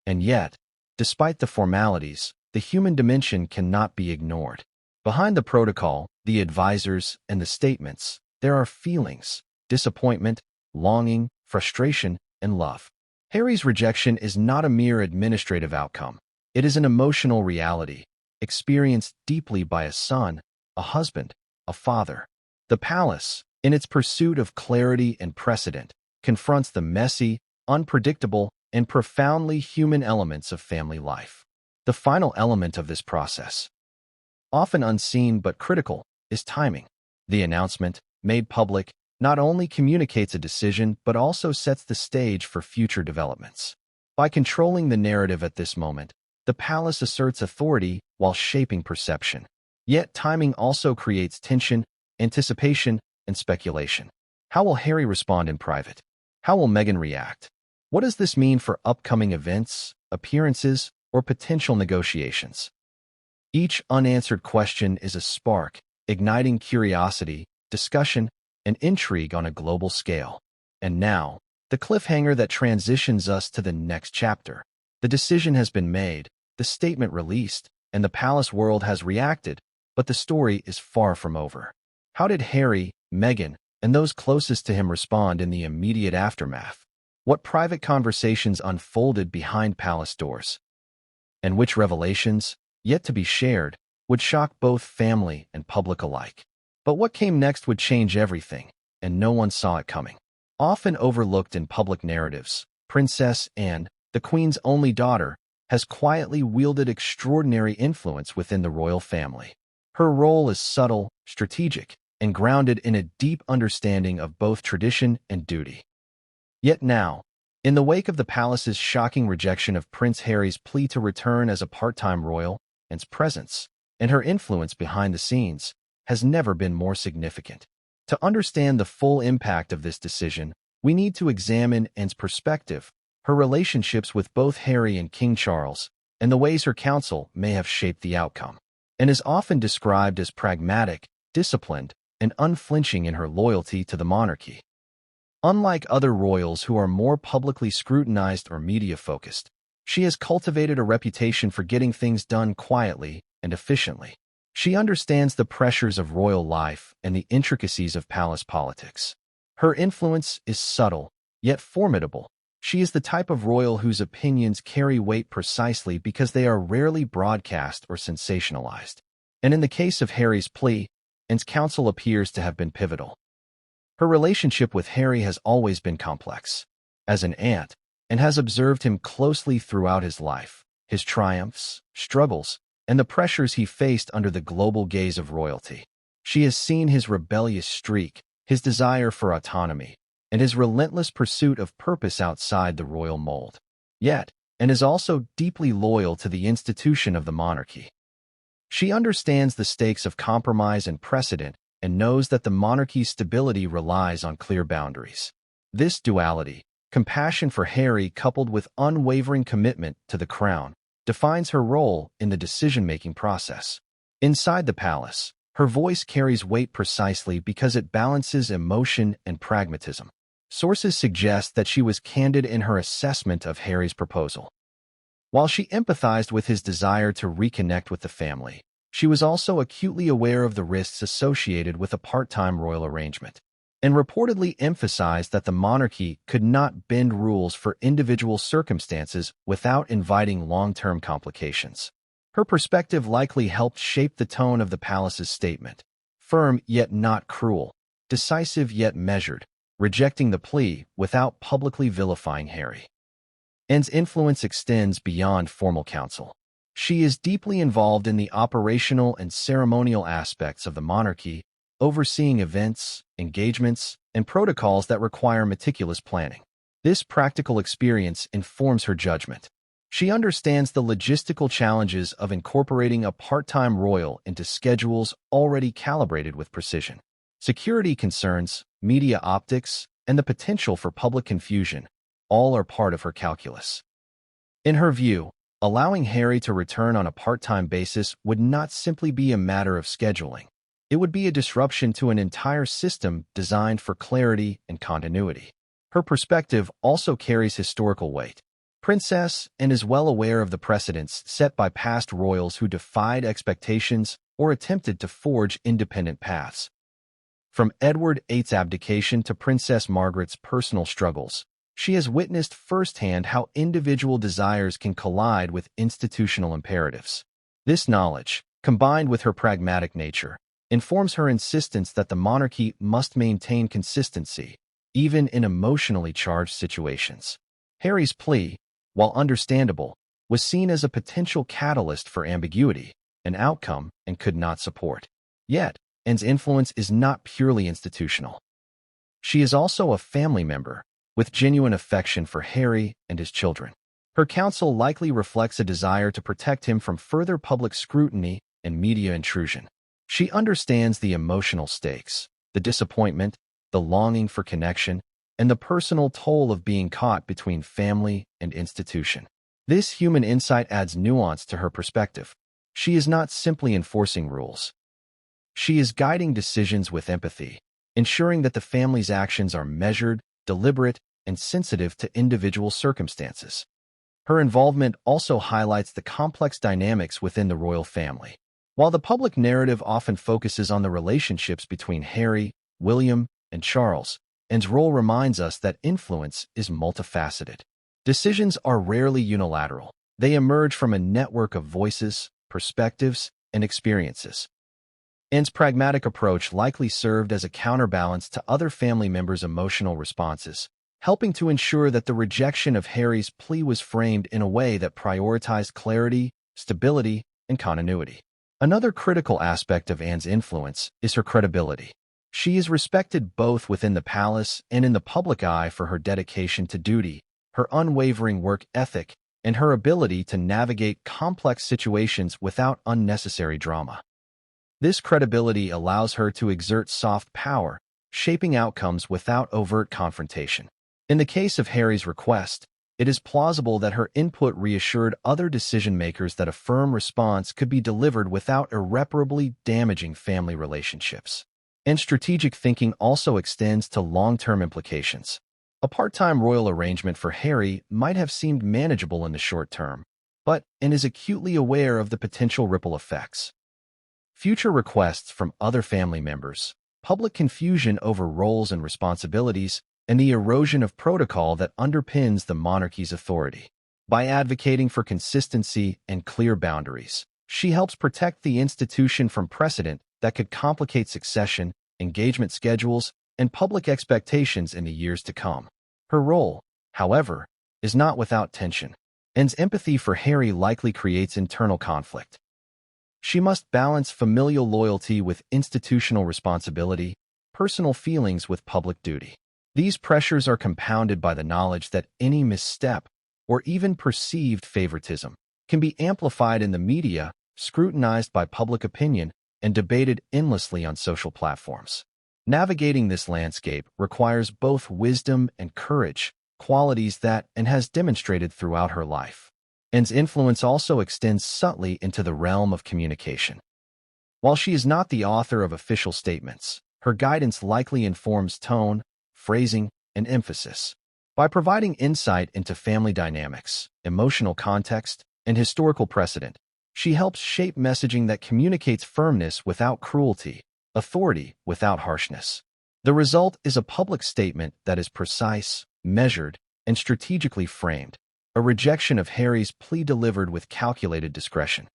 And yet, despite the formalities, the human dimension cannot be ignored. Behind the protocol, the advisors, and the statements, there are feelings: disappointment, longing, frustration, and love. Harry's rejection is not a mere administrative outcome. It is an emotional reality, experienced deeply by a son, a husband, a father. The palace, in its pursuit of clarity and precedent, confronts the messy, unpredictable, and profoundly human elements of family life. The final element of this process, often unseen but critical, is timing. The announcement, made public, not only communicates a decision but also sets the stage for future developments. By controlling the narrative at this moment, the palace asserts authority while shaping perception. Yet timing also creates tension, anticipation, and speculation. How will Harry respond in private? How will Meghan react? What does this mean for upcoming events, appearances, or potential negotiations? Each unanswered question is a spark, igniting curiosity, discussion, and intrigue on a global scale. And now, the cliffhanger that transitions us to the next chapter. The decision has been made, the statement released, and the palace world has reacted, but the story is far from over. How did Harry, Meghan, and those closest to him respond in the immediate aftermath? What private conversations unfolded behind palace doors? And which revelations, yet to be shared, would shock both family and public alike? But what came next would change everything, and no one saw it coming. Often overlooked in public narratives, Princess Anne, the Queen's only daughter, has quietly wielded extraordinary influence within the royal family. Her role is subtle, strategic, and grounded in a deep understanding of both tradition and duty. Yet now, in the wake of the palace's shocking rejection of Prince Harry's plea to return as a part-time royal, Anne's presence, and her influence behind the scenes, has never been more significant. To understand the full impact of this decision, we need to examine Anne's perspective, her relationships with both Harry and King Charles, and the ways her counsel may have shaped the outcome. Anne is often described as pragmatic, disciplined, and unflinching in her loyalty to the monarchy. Unlike other royals who are more publicly scrutinized or media-focused, she has cultivated a reputation for getting things done quietly and efficiently. She understands the pressures of royal life and the intricacies of palace politics. Her influence is subtle, yet formidable. She is the type of royal whose opinions carry weight precisely because they are rarely broadcast or sensationalized. And in the case of Harry's plea, Anne's counsel appears to have been pivotal. Her relationship with Harry has always been complex. As an aunt, Anne has observed him closely throughout his life, his triumphs, struggles, and the pressures he faced under the global gaze of royalty. She has seen his rebellious streak, his desire for autonomy, and his relentless pursuit of purpose outside the royal mold. Yet, Anne is also deeply loyal to the institution of the monarchy. She understands the stakes of compromise and precedent and knows that the monarchy's stability relies on clear boundaries. This duality, compassion for Harry coupled with unwavering commitment to the crown, defines her role in the decision-making process. Inside the palace, her voice carries weight precisely because it balances emotion and pragmatism. Sources suggest that she was candid in her assessment of Harry's proposal. While she empathized with his desire to reconnect with the family, she was also acutely aware of the risks associated with a part-time royal arrangement, and reportedly emphasized that the monarchy could not bend rules for individual circumstances without inviting long-term complications. Her perspective likely helped shape the tone of the palace's statement: firm yet not cruel, decisive yet measured, rejecting the plea without publicly vilifying Harry. Anne's influence extends beyond formal counsel. She is deeply involved in the operational and ceremonial aspects of the monarchy, overseeing events, engagements, and protocols that require meticulous planning. This practical experience informs her judgment, She understands the logistical challenges of incorporating a part-time royal into schedules already calibrated with precision. Security concerns, media optics, and the potential for public confusion all are part of her calculus. In her view, allowing Harry to return on a part-time basis would not simply be a matter of scheduling. It would be a disruption to an entire system designed for clarity and continuity. Her perspective also carries historical weight. Princess and is well aware of the precedents set by past royals who defied expectations or attempted to forge independent paths. From Edward VIII's abdication to Princess Margaret's personal struggles, she has witnessed firsthand how individual desires can collide with institutional imperatives. This knowledge, combined with her pragmatic nature, informs her insistence that the monarchy must maintain consistency, even in emotionally charged situations. Harry's plea, while understandable, was seen as a potential catalyst for ambiguity, an outcome and could not support. Yet, Anne's influence is not purely institutional. She is also a family member, with genuine affection for Harry and his children. Her counsel likely reflects a desire to protect him from further public scrutiny and media intrusion. She understands the emotional stakes, the disappointment, the longing for connection, and the personal toll of being caught between family and institution. This human insight adds nuance to her perspective. She is not simply enforcing rules. She is guiding decisions with empathy, ensuring that the family's actions are measured, deliberate, and sensitive to individual circumstances. Her involvement also highlights the complex dynamics within the royal family. While the public narrative often focuses on the relationships between Harry, William, and Charles, Anne's role reminds us that influence is multifaceted. Decisions are rarely unilateral. They emerge from a network of voices, perspectives, and experiences. Anne's pragmatic approach likely served as a counterbalance to other family members' emotional responses, helping to ensure that the rejection of Harry's plea was framed in a way that prioritized clarity, stability, and continuity. Another critical aspect of Anne's influence is her credibility. She is respected both within the palace and in the public eye for her dedication to duty, her unwavering work ethic, and her ability to navigate complex situations without unnecessary drama. This credibility allows her to exert soft power, shaping outcomes without overt confrontation. In the case of Harry's request, it is plausible that her input reassured other decision-makers that a firm response could be delivered without irreparably damaging family relationships. And strategic thinking also extends to long-term implications. A part-time royal arrangement for Harry might have seemed manageable in the short term, but Anne is acutely aware of the potential ripple effects. Future requests from other family members, public confusion over roles and responsibilities, and the erosion of protocol that underpins the monarchy's authority. By advocating for consistency and clear boundaries, she helps protect the institution from precedent that could complicate succession, engagement schedules, and public expectations in the years to come. Her role, however, is not without tension. Anne's empathy for Harry likely creates internal conflict. She must balance familial loyalty with institutional responsibility, personal feelings with public duty. These pressures are compounded by the knowledge that any misstep, or even perceived favoritism, can be amplified in the media, scrutinized by public opinion, and debated endlessly on social platforms. Navigating this landscape requires both wisdom and courage, qualities that Anne has demonstrated throughout her life. Anne's influence also extends subtly into the realm of communication. While she is not the author of official statements, her guidance likely informs tone, phrasing, and emphasis. By providing insight into family dynamics, emotional context, and historical precedent, she helps shape messaging that communicates firmness without cruelty, authority without harshness. The result is a public statement that is precise, measured, and strategically framed, a rejection of Harry's plea delivered with calculated discretion.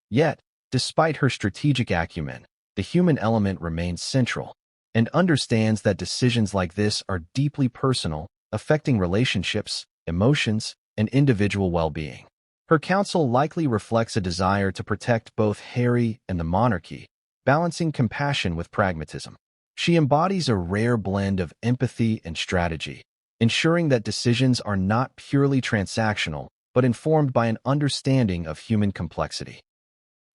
Yet, despite her strategic acumen, the human element remains central, and understands that decisions like this are deeply personal, affecting relationships, emotions, and individual well-being. Her counsel likely reflects a desire to protect both Harry and the monarchy, balancing compassion with pragmatism. She embodies a rare blend of empathy and strategy, ensuring that decisions are not purely transactional, but informed by an understanding of human complexity.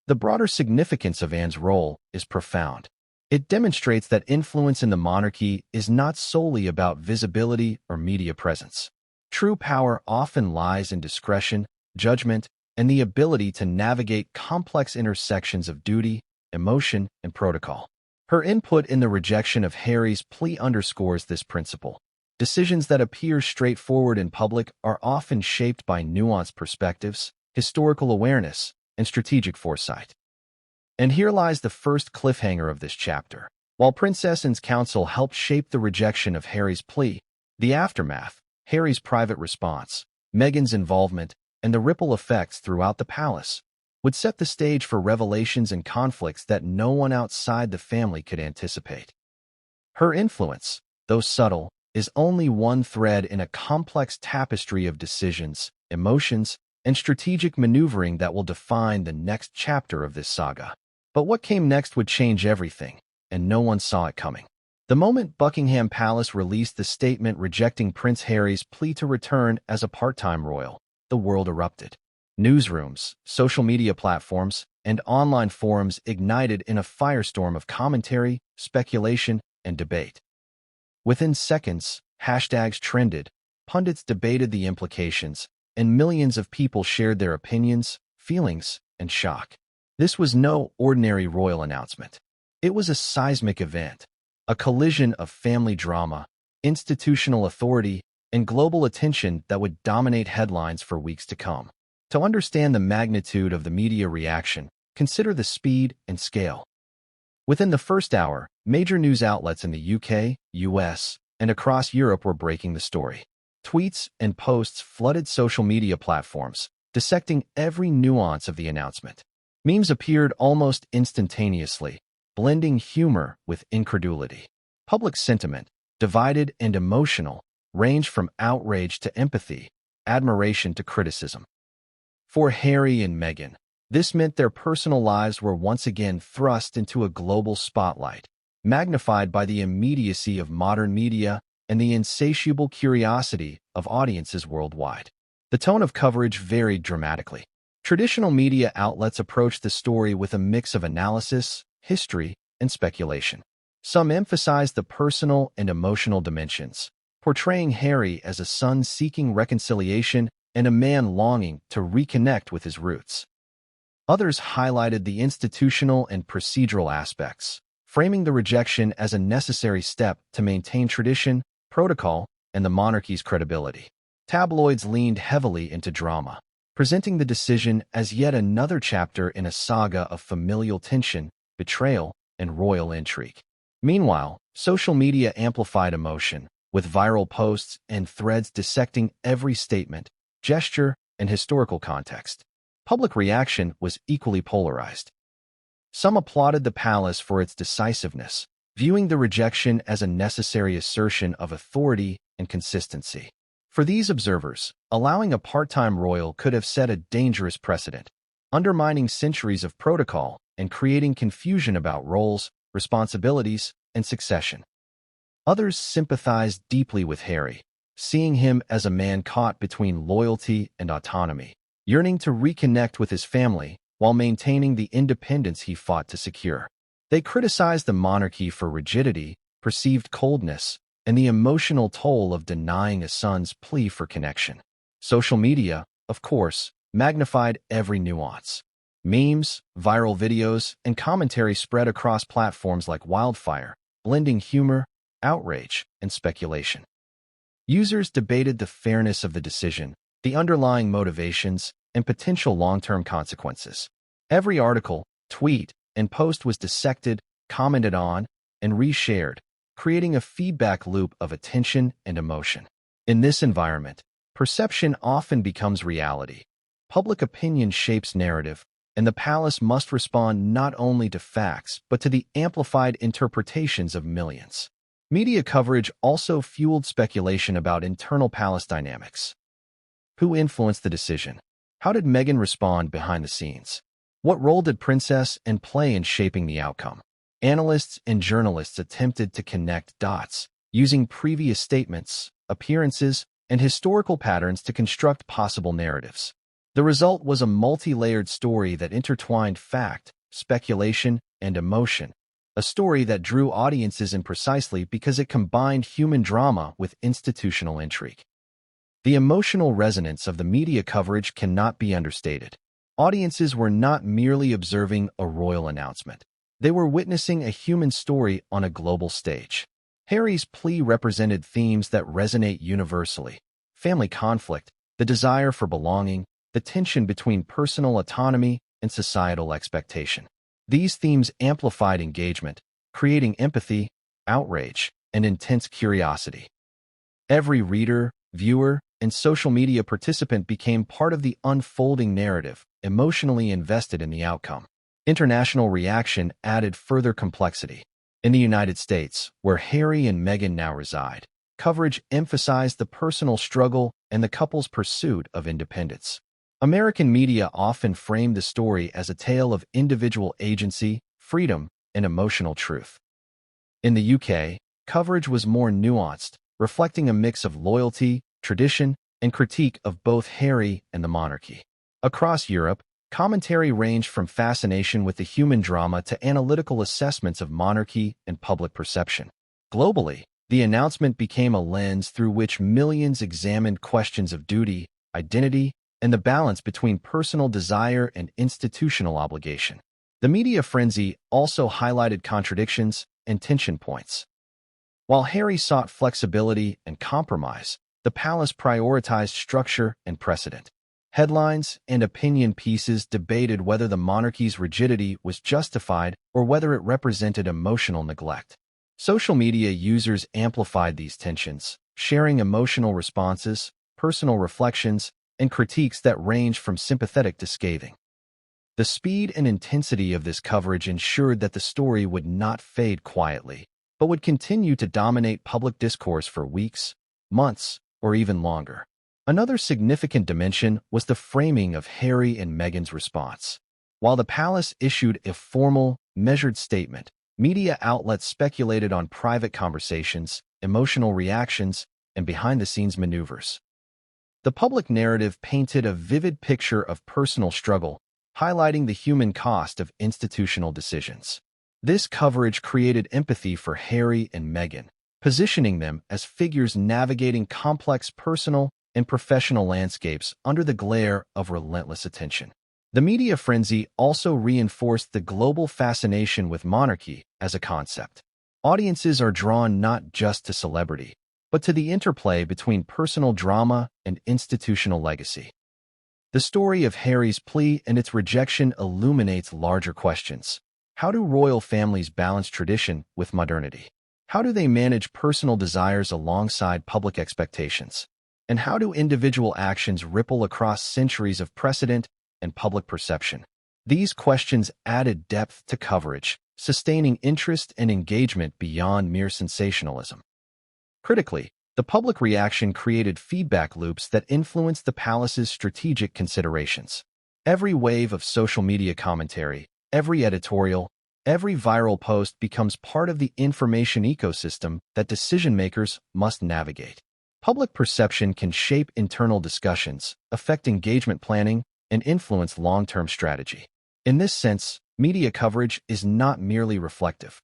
The broader significance of Anne's role is profound. It demonstrates that influence in the monarchy is not solely about visibility or media presence. True power often lies in discretion, judgment, and the ability to navigate complex intersections of duty, emotion, and protocol. Her input in the rejection of Harry's plea underscores this principle. Decisions that appear straightforward in public are often shaped by nuanced perspectives, historical awareness, and strategic foresight. And here lies the first cliffhanger of this chapter. While Princess Anne's counsel helped shape the rejection of Harry's plea, the aftermath, Harry's private response, Meghan's involvement, and the ripple effects throughout the palace would set the stage for revelations and conflicts that no one outside the family could anticipate. Her influence, though subtle, is only one thread in a complex tapestry of decisions, emotions, and strategic maneuvering that will define the next chapter of this saga. But what came next would change everything, and no one saw it coming. The moment Buckingham Palace released the statement rejecting Prince Harry's plea to return as a part-time royal, the world erupted. Newsrooms, social media platforms, and online forums ignited in a firestorm of commentary, speculation, and debate. Within seconds, hashtags trended, pundits debated the implications, and millions of people shared their opinions, feelings, and shock. This was no ordinary royal announcement. It was a seismic event, a collision of family drama, institutional authority, and global attention that would dominate headlines for weeks to come. To understand the magnitude of the media reaction, consider the speed and scale. Within the first hour, major news outlets in the UK, US, and across Europe were breaking the story. Tweets and posts flooded social media platforms, dissecting every nuance of the announcement. Memes appeared almost instantaneously, blending humor with incredulity. Public sentiment, divided and emotional, ranged from outrage to empathy, admiration to criticism. For Harry and Meghan, this meant their personal lives were once again thrust into a global spotlight, magnified by the immediacy of modern media and the insatiable curiosity of audiences worldwide. The tone of coverage varied dramatically. Traditional media outlets approached the story with a mix of analysis, history, and speculation. Some emphasized the personal and emotional dimensions, portraying Harry as a son seeking reconciliation and a man longing to reconnect with his roots. Others highlighted the institutional and procedural aspects, framing the rejection as a necessary step to maintain tradition, protocol, and the monarchy's credibility. Tabloids leaned heavily into drama, presenting the decision as yet another chapter in a saga of familial tension, betrayal, and royal intrigue. Meanwhile, social media amplified emotion, with viral posts and threads dissecting every statement, gesture, and historical context. Public reaction was equally polarized. Some applauded the palace for its decisiveness, viewing the rejection as a necessary assertion of authority and consistency. For these observers, allowing a part-time royal could have set a dangerous precedent, undermining centuries of protocol and creating confusion about roles, responsibilities, and succession. Others sympathized deeply with Harry, seeing him as a man caught between loyalty and autonomy, yearning to reconnect with his family while maintaining the independence he fought to secure. They criticized the monarchy for rigidity, perceived coldness, and the emotional toll of denying a son's plea for connection. Social media, of course, magnified every nuance. Memes, viral videos, and commentary spread across platforms like wildfire, blending humor, outrage, and speculation. Users debated the fairness of the decision, the underlying motivations, and potential long-term consequences. Every article, tweet, and post was dissected, commented on, and reshared, creating a feedback loop of attention and emotion. In this environment, perception often becomes reality. Public opinion shapes narrative, and the palace must respond not only to facts but to the amplified interpretations of millions. Media coverage also fueled speculation about internal palace dynamics. Who influenced the decision? How did Meghan respond behind the scenes? What role did Princess Anne play in shaping the outcome? Analysts and journalists attempted to connect dots, using previous statements, appearances, and historical patterns to construct possible narratives. The result was a multi-layered story that intertwined fact, speculation, and emotion, a story that drew audiences in precisely because it combined human drama with institutional intrigue. The emotional resonance of the media coverage cannot be understated. Audiences were not merely observing a royal announcement. They were witnessing a human story on a global stage. Harry's plea represented themes that resonate universally: family conflict, the desire for belonging, the tension between personal autonomy and societal expectation. These themes amplified engagement, creating empathy, outrage, and intense curiosity. Every reader, viewer, and social media participant became part of the unfolding narrative, emotionally invested in the outcome. International reaction added further complexity. In the United States, where Harry and Meghan now reside, coverage emphasized the personal struggle and the couple's pursuit of independence. American media often framed the story as a tale of individual agency, freedom, and emotional truth. In the UK, coverage was more nuanced, reflecting a mix of loyalty, tradition, and critique of both Harry and the monarchy. Across Europe, commentary ranged from fascination with the human drama to analytical assessments of monarchy and public perception. Globally, the announcement became a lens through which millions examined questions of duty, identity, and the balance between personal desire and institutional obligation. The media frenzy also highlighted contradictions and tension points. While Harry sought flexibility and compromise, the palace prioritized structure and precedent. Headlines and opinion pieces debated whether the monarchy's rigidity was justified or whether it represented emotional neglect. Social media users amplified these tensions, sharing emotional responses, personal reflections, and critiques that range from sympathetic to scathing. The speed and intensity of this coverage ensured that the story would not fade quietly, but would continue to dominate public discourse for weeks, months, or even longer. Another significant dimension was the framing of Harry and Meghan's response. While the palace issued a formal, measured statement, media outlets speculated on private conversations, emotional reactions, and behind-the-scenes maneuvers. The public narrative painted a vivid picture of personal struggle, highlighting the human cost of institutional decisions. This coverage created empathy for Harry and Meghan, positioning them as figures navigating complex personal and professional landscapes under the glare of relentless attention. The media frenzy also reinforced the global fascination with monarchy as a concept. Audiences are drawn not just to celebrity, but to the interplay between personal drama and institutional legacy. The story of Harry's plea and its rejection illuminates larger questions. How do royal families balance tradition with modernity? How do they manage personal desires alongside public expectations? And how do individual actions ripple across centuries of precedent and public perception? These questions added depth to coverage, sustaining interest and engagement beyond mere sensationalism. Critically, the public reaction created feedback loops that influenced the palace's strategic considerations. Every wave of social media commentary, every editorial, every viral post becomes part of the information ecosystem that decision-makers must navigate. Public perception can shape internal discussions, affect engagement planning, and influence long-term strategy. In this sense, media coverage is not merely reflective.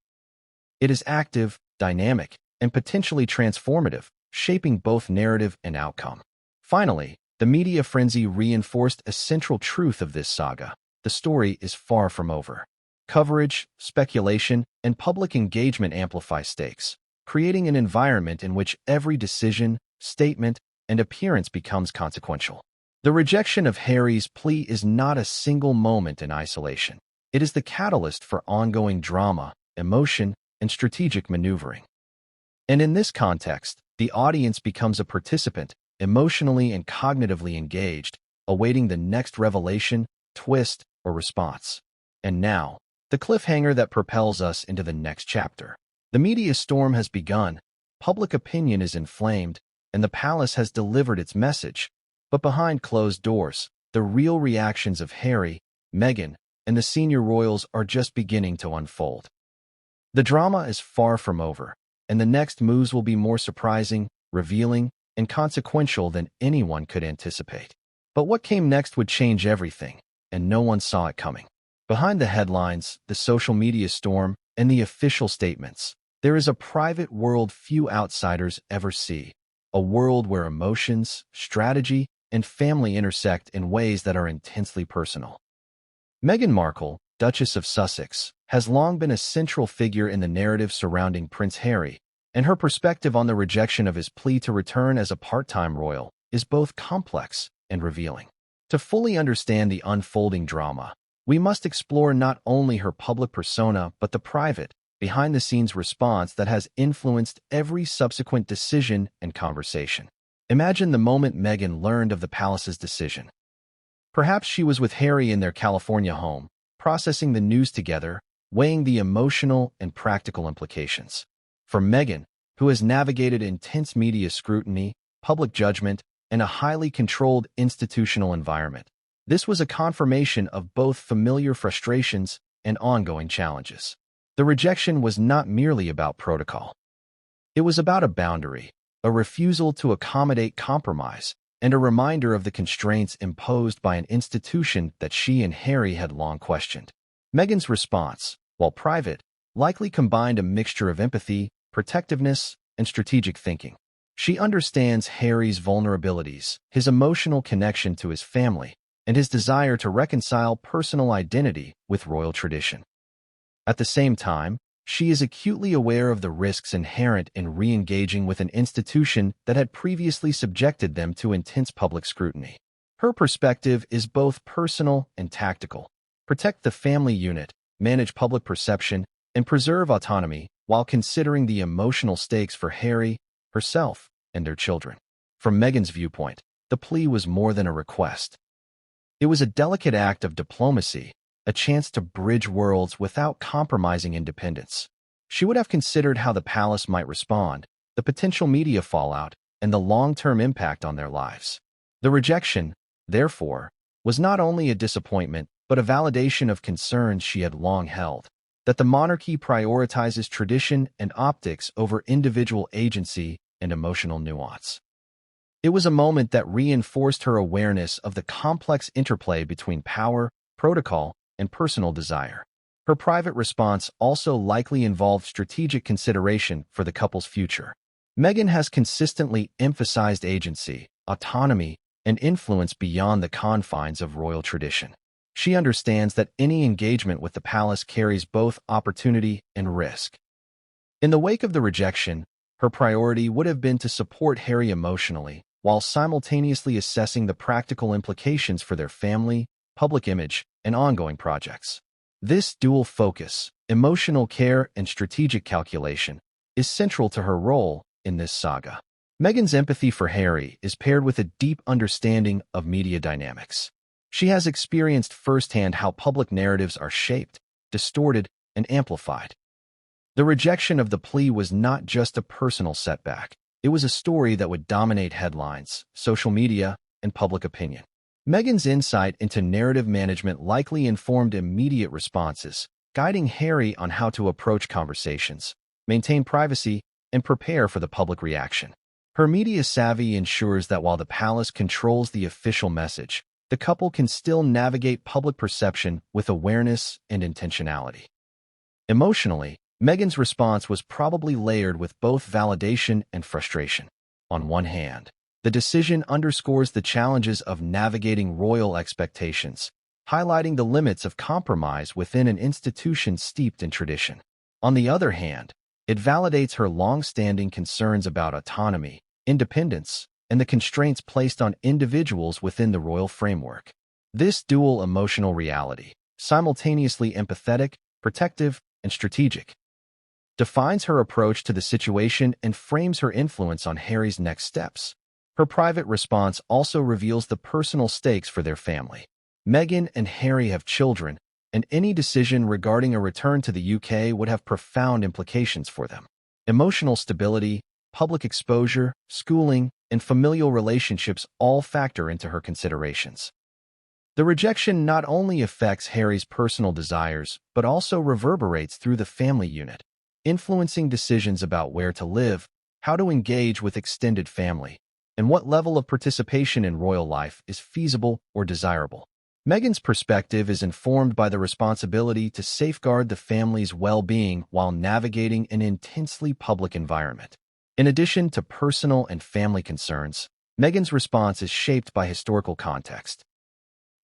It is active, dynamic, and potentially transformative, shaping both narrative and outcome. Finally, the media frenzy reinforced a central truth of this saga: the story is far from over. Coverage, speculation, and public engagement amplify stakes, creating an environment in which every decision, statement, and appearance becomes consequential. The rejection of Harry's plea is not a single moment in isolation. It is the catalyst for ongoing drama, emotion, and strategic maneuvering. And in this context, the audience becomes a participant, emotionally and cognitively engaged, awaiting the next revelation, twist, or response. And now, the cliffhanger that propels us into the next chapter. The media storm has begun, public opinion is inflamed, and the palace has delivered its message. But behind closed doors, the real reactions of Harry, Meghan, and the senior royals are just beginning to unfold. The drama is far from over, and the next moves will be more surprising, revealing, and consequential than anyone could anticipate. But what came next would change everything, and no one saw it coming. Behind the headlines, the social media storm, and the official statements, there is a private world few outsiders ever see. A world where emotions, strategy, and family intersect in ways that are intensely personal. Meghan Markle, Duchess of Sussex, has long been a central figure in the narrative surrounding Prince Harry, and her perspective on the rejection of his plea to return as a part-time royal is both complex and revealing. To fully understand the unfolding drama, we must explore not only her public persona but the private, behind-the-scenes response that has influenced every subsequent decision and conversation. Imagine the moment Meghan learned of the palace's decision. Perhaps she was with Harry in their California home, processing the news together, weighing the emotional and practical implications. For Meghan, who has navigated intense media scrutiny, public judgment, and a highly controlled institutional environment, this was a confirmation of both familiar frustrations and ongoing challenges. The rejection was not merely about protocol. It was about a boundary, a refusal to accommodate compromise, and a reminder of the constraints imposed by an institution that she and Harry had long questioned. Meghan's response, while private, likely combined a mixture of empathy, protectiveness, and strategic thinking. She understands Harry's vulnerabilities, his emotional connection to his family, and his desire to reconcile personal identity with royal tradition. At the same time, she is acutely aware of the risks inherent in re-engaging with an institution that had previously subjected them to intense public scrutiny. Her perspective is both personal and tactical. Protect the family unit, manage public perception, and preserve autonomy while considering the emotional stakes for Harry, herself, and their children. From Meghan's viewpoint, the plea was more than a request. It was a delicate act of diplomacy, a chance to bridge worlds without compromising independence. She would have considered how the palace might respond, the potential media fallout, and the long-term impact on their lives. The rejection, therefore, was not only a disappointment, but a validation of concerns she had long held, that the monarchy prioritizes tradition and optics over individual agency and emotional nuance. It was a moment that reinforced her awareness of the complex interplay between power, protocol, and personal desire. Her private response also likely involved strategic consideration for the couple's future. Meghan has consistently emphasized agency, autonomy, and influence beyond the confines of royal tradition. She understands that any engagement with the palace carries both opportunity and risk. In the wake of the rejection, her priority would have been to support Harry emotionally, while simultaneously assessing the practical implications for their family, public image, and ongoing projects. This dual focus, emotional care and strategic calculation, is central to her role in this saga. Meghan's empathy for Harry is paired with a deep understanding of media dynamics. She has experienced firsthand how public narratives are shaped, distorted, and amplified. The rejection of the plea was not just a personal setback. It was a story that would dominate headlines, social media, and public opinion. Meghan's insight into narrative management likely informed immediate responses, guiding Harry on how to approach conversations, maintain privacy, and prepare for the public reaction. Her media savvy ensures that while the palace controls the official message, the couple can still navigate public perception with awareness and intentionality. Emotionally, Meghan's response was probably layered with both validation and frustration. On one hand, the decision underscores the challenges of navigating royal expectations, highlighting the limits of compromise within an institution steeped in tradition. On the other hand, it validates her long-standing concerns about autonomy, independence, and the constraints placed on individuals within the royal framework. This dual emotional reality, simultaneously empathetic, protective, and strategic, defines her approach to the situation and frames her influence on Harry's next steps. Her private response also reveals the personal stakes for their family. Meghan and Harry have children, and any decision regarding a return to the UK would have profound implications for them. Emotional stability, public exposure, schooling, and familial relationships all factor into her considerations. The rejection not only affects Harry's personal desires, but also reverberates through the family unit, influencing decisions about where to live, how to engage with extended family, and what level of participation in royal life is feasible or desirable. Meghan's perspective is informed by the responsibility to safeguard the family's well-being while navigating an intensely public environment. In addition to personal and family concerns, Meghan's response is shaped by historical context.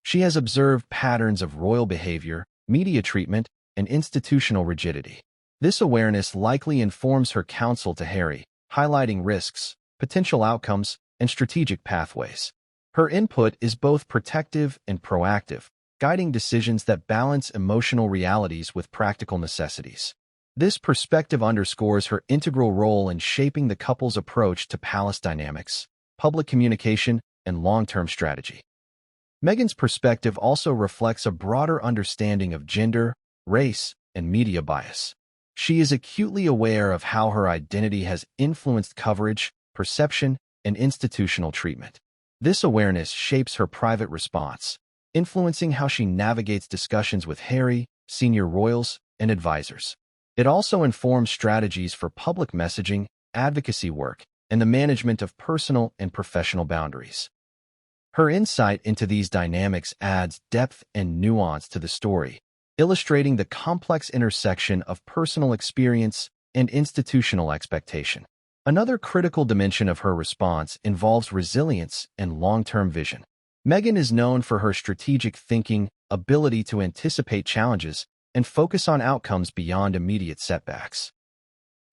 She has observed patterns of royal behavior, media treatment, and institutional rigidity. This awareness likely informs her counsel to Harry, highlighting risks, potential outcomes, and strategic pathways. Her input is both protective and proactive, guiding decisions that balance emotional realities with practical necessities. This perspective underscores her integral role in shaping the couple's approach to palace dynamics, public communication, and long-term strategy. Meghan's perspective also reflects a broader understanding of gender, race, and media bias. She is acutely aware of how her identity has influenced coverage, perception, and institutional treatment. This awareness shapes her private response, influencing how she navigates discussions with Harry, senior royals, and advisors. It also informs strategies for public messaging, advocacy work, and the management of personal and professional boundaries. Her insight into these dynamics adds depth and nuance to the story, illustrating the complex intersection of personal experience and institutional expectation. Another critical dimension of her response involves resilience and long-term vision. Meghan is known for her strategic thinking, ability to anticipate challenges, and focus on outcomes beyond immediate setbacks.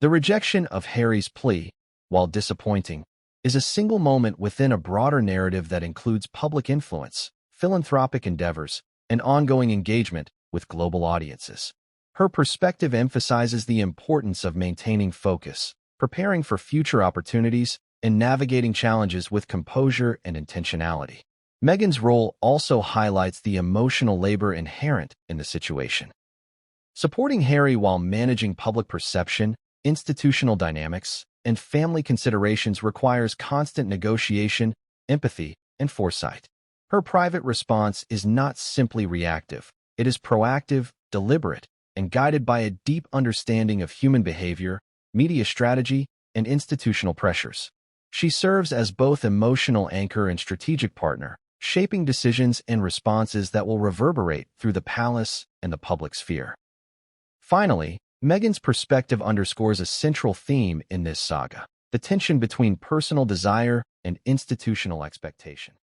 The rejection of Harry's plea, while disappointing, is a single moment within a broader narrative that includes public influence, philanthropic endeavors, and ongoing engagement with global audiences. Her perspective emphasizes the importance of maintaining focus, preparing for future opportunities, and navigating challenges with composure and intentionality. Meghan's role also highlights the emotional labor inherent in the situation. Supporting Harry while managing public perception, institutional dynamics, and family considerations requires constant negotiation, empathy, and foresight. Her private response is not simply reactive. It is proactive, deliberate, and guided by a deep understanding of human behavior, media strategy, and institutional pressures. She serves as both emotional anchor and strategic partner, shaping decisions and responses that will reverberate through the palace and the public sphere. Finally, Meghan's perspective underscores a central theme in this saga: the tension between personal desire and institutional expectation.